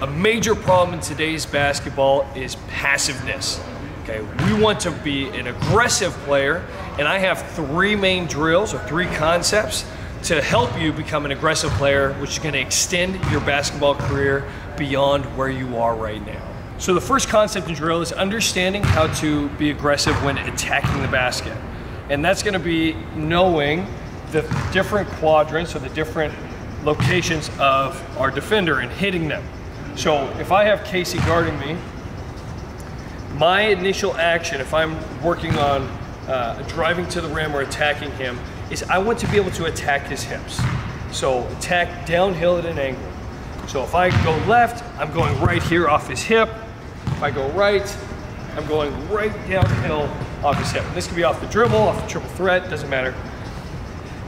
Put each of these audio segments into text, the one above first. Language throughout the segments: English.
A major problem in today's basketball is passiveness. Okay, we want to be an aggressive player, and I have three main drills or three concepts to help you become an aggressive player, which is going to extend your basketball career beyond where you are right now. So the first concept and drill is understanding how to be aggressive when attacking the basket. And that's going to be knowing the different quadrants or the different locations of our defender and hitting them. So if I have Casey guarding me, my initial action, if I'm working on driving to the rim or attacking him, is I want to be able to attack his hips. So attack downhill at an angle. So if I go left, I'm going right here off his hip. If I go right, I'm going right downhill off his hip. This could be off the dribble, off the triple threat, doesn't matter.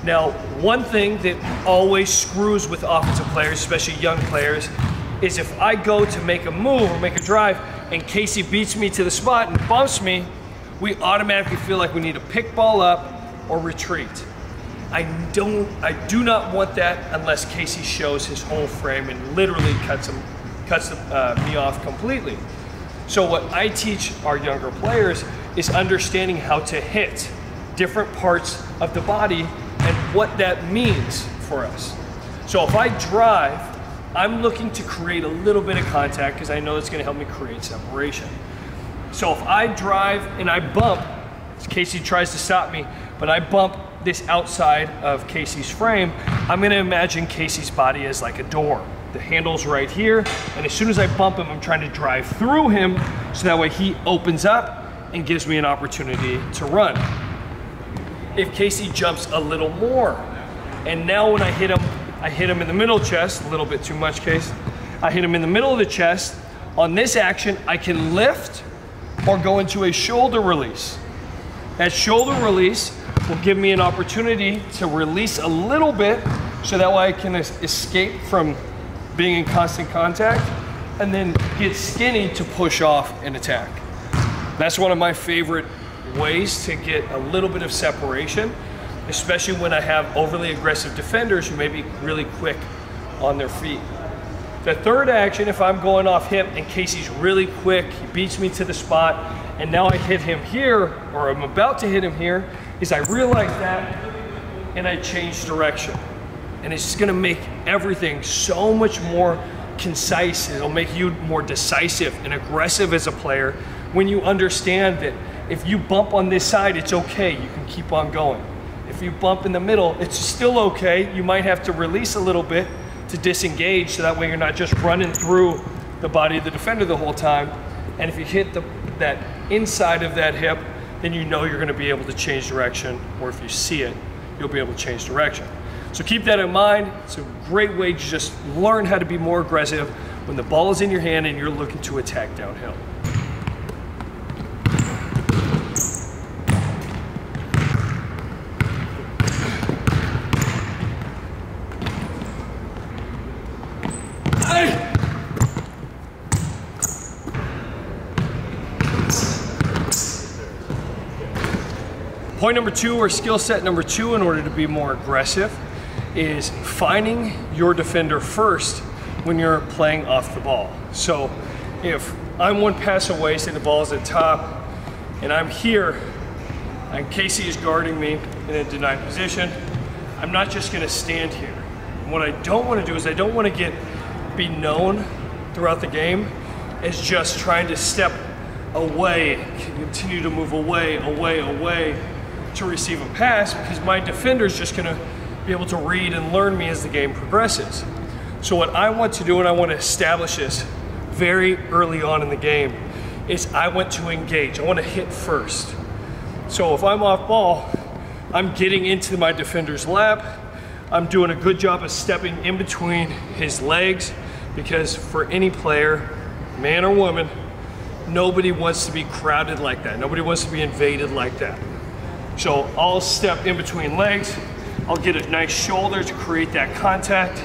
Now, one thing that always screws with offensive players, especially young players, is if I go to make a move or make a drive and Casey beats me to the spot and bumps me, we automatically feel like we need to pick ball up or retreat. I do not want that unless Casey shows his whole frame and literally cuts me off completely. So what I teach our younger players is understanding how to hit different parts of the body and what that means for us. So if I drive, I'm looking to create a little bit of contact because I know it's going to help me create separation. So if I drive and I bump, Casey tries to stop me, but I bump this outside of Casey's frame, I'm going to imagine Casey's body as like a door. The handle's right here, and as soon as I bump him, I'm trying to drive through him so that way he opens up and gives me an opportunity to run. If Casey jumps a little more, and now when I hit him in the middle chest, a little bit too much, Case. I hit him in the middle of the chest. On this action, I can lift or go into a shoulder release. That shoulder release will give me an opportunity to release a little bit so that way I can escape from being in constant contact and then get skinny to push off and attack. That's one of my favorite ways to get a little bit of separation, especially when I have overly aggressive defenders who may be really quick on their feet. The third action, if I'm going off hip and Casey's really quick, he beats me to the spot, and now I hit him here, or I'm about to hit him here, is I realize that and I change direction. And it's just gonna make everything so much more concise. It'll make you more decisive and aggressive as a player when you understand that if you bump on this side, it's okay, you can keep on going. If you bump in the middle, it's still okay. You might have to release a little bit to disengage so that way you're not just running through the body of the defender the whole time. And if you hit that inside of that hip, then you know you're gonna be able to change direction, or if you see it, you'll be able to change direction. So keep that in mind. It's a great way to just learn how to be more aggressive when the ball is in your hand and you're looking to attack downhill. Point number two, or skill set number two, in order to be more aggressive, is finding your defender first when you're playing off the ball. So if I'm one pass away, say the ball's at top, and I'm here, and Casey is guarding me in a denied position, I'm not just gonna stand here. What I don't wanna do is I don't wanna be known throughout the game as just trying to step away, continue to move away, to receive a pass, because my defender is just gonna be able to read and learn me as the game progresses. So what I want to do, and I want to establish this very early on in the game, is I want to engage. I want to hit first. So if I'm off ball, I'm getting into my defender's lap. I'm doing a good job of stepping in between his legs, because for any player, man or woman, nobody wants to be crowded like that. Nobody wants to be invaded like that. So I'll step in between legs, I'll get a nice shoulder to create that contact,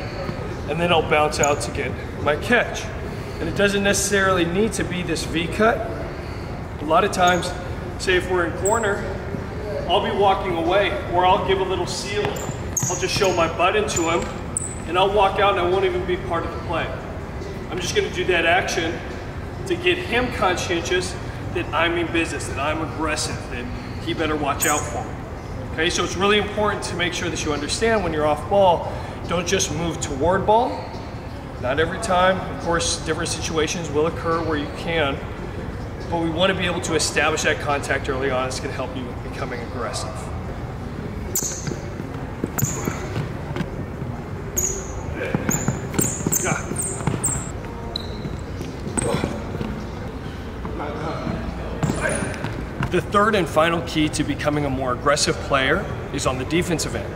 and then I'll bounce out to get my catch. And it doesn't necessarily need to be this V cut. A lot of times, say if we're in corner, I'll be walking away, or I'll give a little seal. I'll just show my butt into him, and I'll walk out and I won't even be part of the play. I'm I'm just gonna do that action to get him conscientious that I'm in business, that I'm aggressive, that he better watch out for me. Okay, so it's really important to make sure that you understand when you're off ball, don't just move toward ball. Not every time, of course, different situations will occur where you can, but we want to be able to establish that contact early on. It's going to help you with becoming aggressive. The third and final key to becoming a more aggressive player is on the defensive end,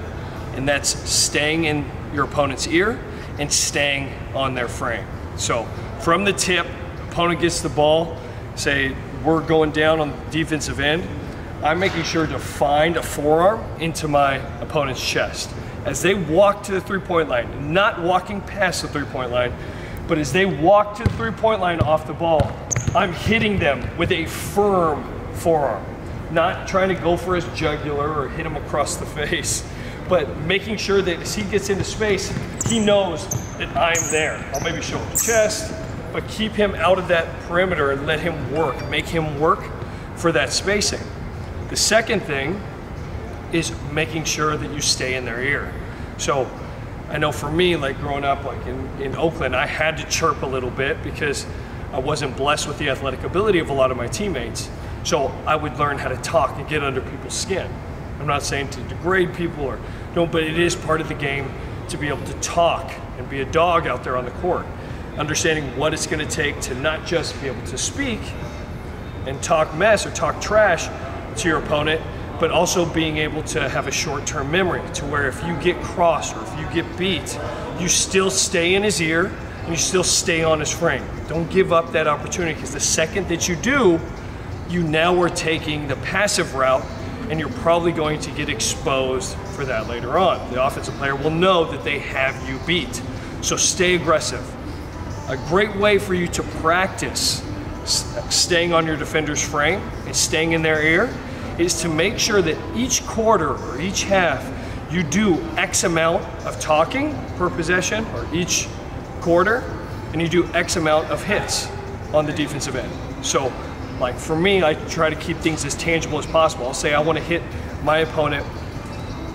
and that's staying in your opponent's ear and staying on their frame. So from the tip, opponent gets the ball, say we're going down on the defensive end, I'm making sure to find a forearm into my opponent's chest. As they walk to the three-point line, not walking past the three-point line, but as they walk to the three-point line off the ball, I'm hitting them with a firm forearm. Not trying to go for his jugular or hit him across the face, but making sure that as he gets into space, he knows that I'm there. I'll maybe show him the chest, but keep him out of that perimeter and let him work, make him work for that spacing. The second thing is making sure that you stay in their ear. So I know for me, like growing up like in Oakland, I had to chirp a little bit because I wasn't blessed with the athletic ability of a lot of my teammates. So I would learn how to talk and get under people's skin. I'm not saying to degrade people or no, but it is part of the game to be able to talk and be a dog out there on the court. Understanding what it's going to take to not just be able to speak and talk mess or talk trash to your opponent, but also being able to have a short-term memory to where if you get crossed or if you get beat, you still stay in his ear and you still stay on his frame. Don't give up that opportunity, because the second that you do, you now are taking the passive route and you're probably going to get exposed for that later on. The offensive player will know that they have you beat. So stay aggressive. A great way for you to practice staying on your defender's frame and staying in their ear is to make sure that each quarter or each half you do X amount of talking per possession, or each quarter, and you do X amount of hits on the defensive end. So like for me, I try to keep things as tangible as possible. I'll say I want to hit my opponent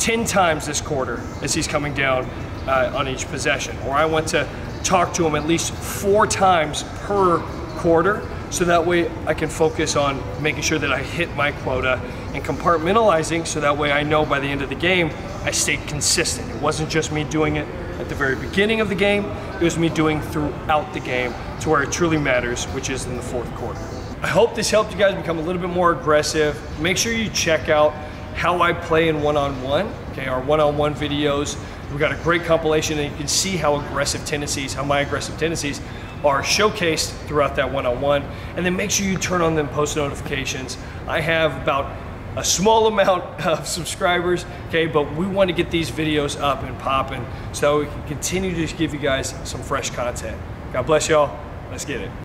10 times this quarter as he's coming down on each possession, or I want to talk to him at least 4 times per quarter, so that way I can focus on making sure that I hit my quota and compartmentalizing, so that way I know by the end of the game I stayed consistent. It wasn't just me doing it at the very beginning of the game, it was me doing throughout the game to where it truly matters, which is in the fourth quarter. I hope this helped you guys become a little bit more aggressive. Make sure you check out how I play in one-on-one, okay, our one-on-one videos. We've got a great compilation, and you can see how my aggressive tendencies are showcased throughout that one-on-one. And then make sure you turn on them post notifications. I have about a small amount of subscribers, okay, but we want to get these videos up and popping so we can continue to give you guys some fresh content. God bless y'all. Let's get it.